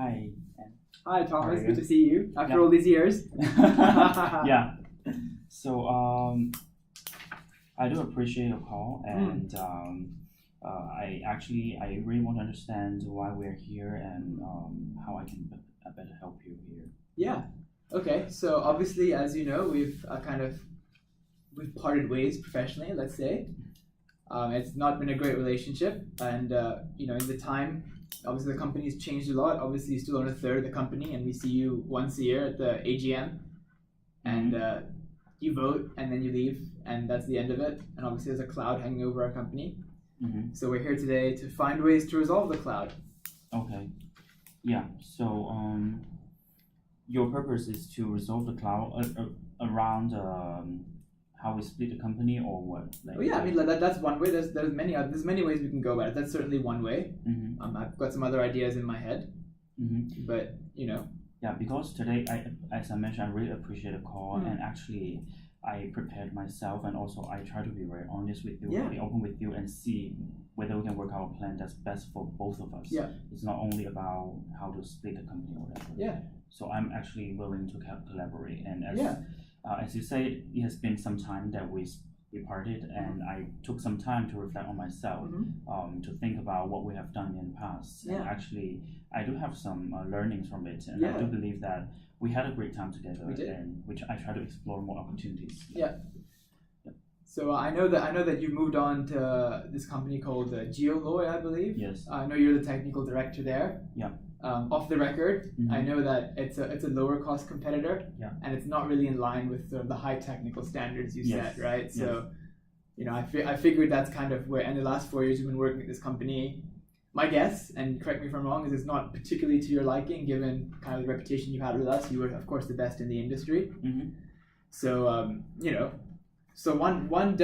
Hi. Hi, Thomas. Very Good good. to see you after Yeah. all these years. Yeah. So I do appreciate your call, and I really want to understand why we're here and how I can better help you here. Yeah. Okay. So obviously, as you know, we've parted ways professionally. Let's say it's not been a great relationship, and in the time, obviously the company's changed a lot. Obviously, you still own a third of the company, and we see you once a year at the AGM, and you vote, and then you leave, and that's the end of it. And obviously, there's a cloud hanging over our company. Mm-hmm. So we're here today to find ways to resolve the cloud. Okay. Yeah. So your purpose is to resolve the cloud around how we split the company or what? Oh yeah, I mean that's one way. There's many ways we can go about it. That's certainly one way. Mm-hmm. I've got some other ideas in my head, but Yeah, because today, as I mentioned, I really appreciate the call, and actually, I prepared myself, and also I try to be very honest with you, be open with you, and see whether we can work out a plan that's best for both of us. Yeah. It's not only about how to split the company or whatever. Yeah. So I'm actually willing to collaborate, and as you say, it has been some time that we parted, and I took some time to reflect on myself, to think about what we have done in the past. Yeah. And actually, I do have some learnings from it, and I do believe that we had a great time together, and which I try to explore more opportunities. Yeah. So I know that you moved on to this company called GeoLoy, I believe. Yes. I know you're the technical director there. Yeah. Off the record, I know that it's a lower cost competitor, and it's not really in line with the high technical standards you set, right? So, I figured that's kind of where. In the last 4 years you've been working at this company, my guess, and correct me if I'm wrong, is it's not particularly to your liking, given kind of the reputation you had with us. You were, of course, the best in the industry. So, So one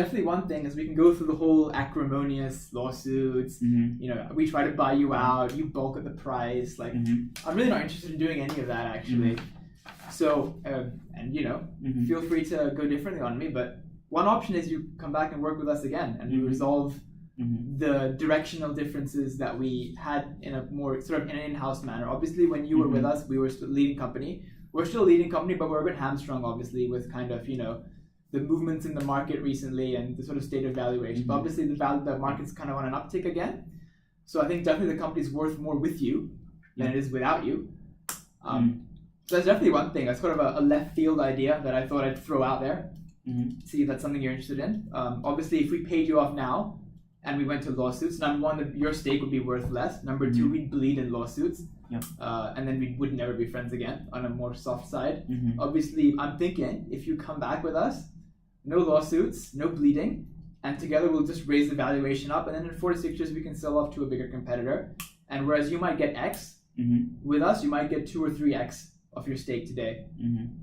thing is we can go through the whole acrimonious lawsuits. We try to buy you out. You bulk at the price. Like I'm really not interested in doing any of that actually. So feel free to go differently on me. But one option is you come back and work with us again, and we resolve the directional differences that we had in a more sort of in an in-house manner. Obviously, when you were with us, we were still a leading company. We're still a leading company, but we're a bit hamstrung, obviously, with kind of the movements in the market recently and the sort of state of valuation. But obviously the market's kind of on an uptick again. So I think definitely the company's worth more with you than it is without you. So that's definitely one thing. That's sort of a left field idea that I thought I'd throw out there. See if that's something you're interested in. Obviously, if we paid you off now and we went to lawsuits, number one, your stake would be worth less. Number two, we'd bleed in lawsuits. And then we would never be friends again on a more soft side. Obviously, I'm thinking if you come back with us, no lawsuits, no bleeding, and together we'll just raise the valuation up, and then in 4 to 6 years we can sell off to a bigger competitor. And whereas you might get X, with us you might get 2 or 3X of your stake today.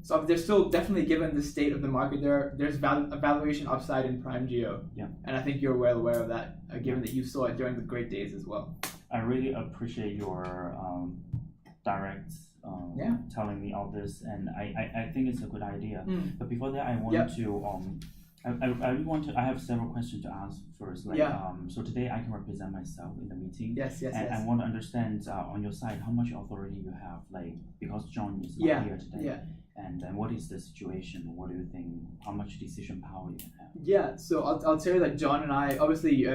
So there's still definitely, given the state of the market, there's a valuation upside in PrimeGeo. And I think you're well aware of that, given that you saw it during the great days as well. I really appreciate your direct telling me all this, and I think it's a good idea. But before that, I want to I have several questions to ask first. So today I can represent myself in the meeting. Yes. I want to understand on your side how much authority you have, because John is not here today. And what is the situation? What do you think? How much decision power you can have? Yeah, so I'll tell you that John and I, obviously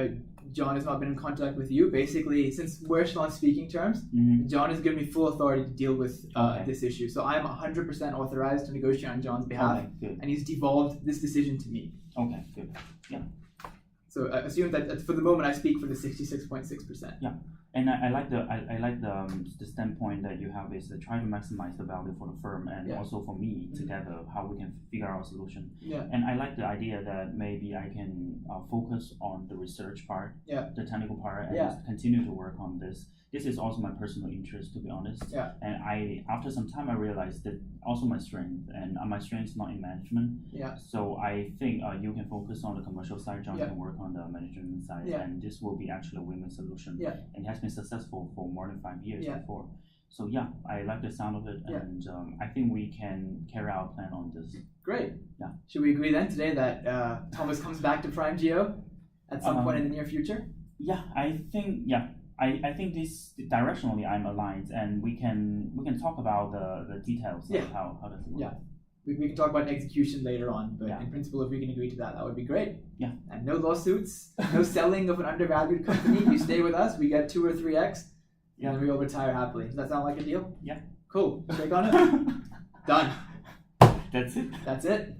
John has not been in contact with you. Basically, since we're still on speaking terms, John has given me full authority to deal with this issue. So I'm 100% authorized to negotiate on John's behalf, and he's devolved this decision to me. Okay, good. Yeah. So assume that for the moment I speak for the 66.6%. Yeah. And I like the standpoint that you have is to try to maximize the value for the firm and also for me together, how we can figure out a solution. And I like the idea that maybe I can focus on the research part, the technical part, and just continue to work on this. This is also my personal interest, to be honest. And after some time I realized that also my strength, and my strength is not in management. So I think you can focus on the commercial side, John can work on the management side, and this will be actually a win-win solution. And it has been successful for more than 5 years before. So I like the sound of it, and I think we can carry out a plan on this. Great. Should we agree then today that Thomas comes back to PrimeGeo at some point in the near future? I think I think this directionally I'm aligned, and we can talk about the details of how does it work. Yeah. We can talk about execution later on, but in principle, if we can agree to that, that would be great. Yeah. And no lawsuits, no selling of an undervalued company. You stay with us, we get 2 or 3x, and then we all retire happily. Does that sound like a deal? Yeah. Cool. Shake on it. Done. That's it. That's it.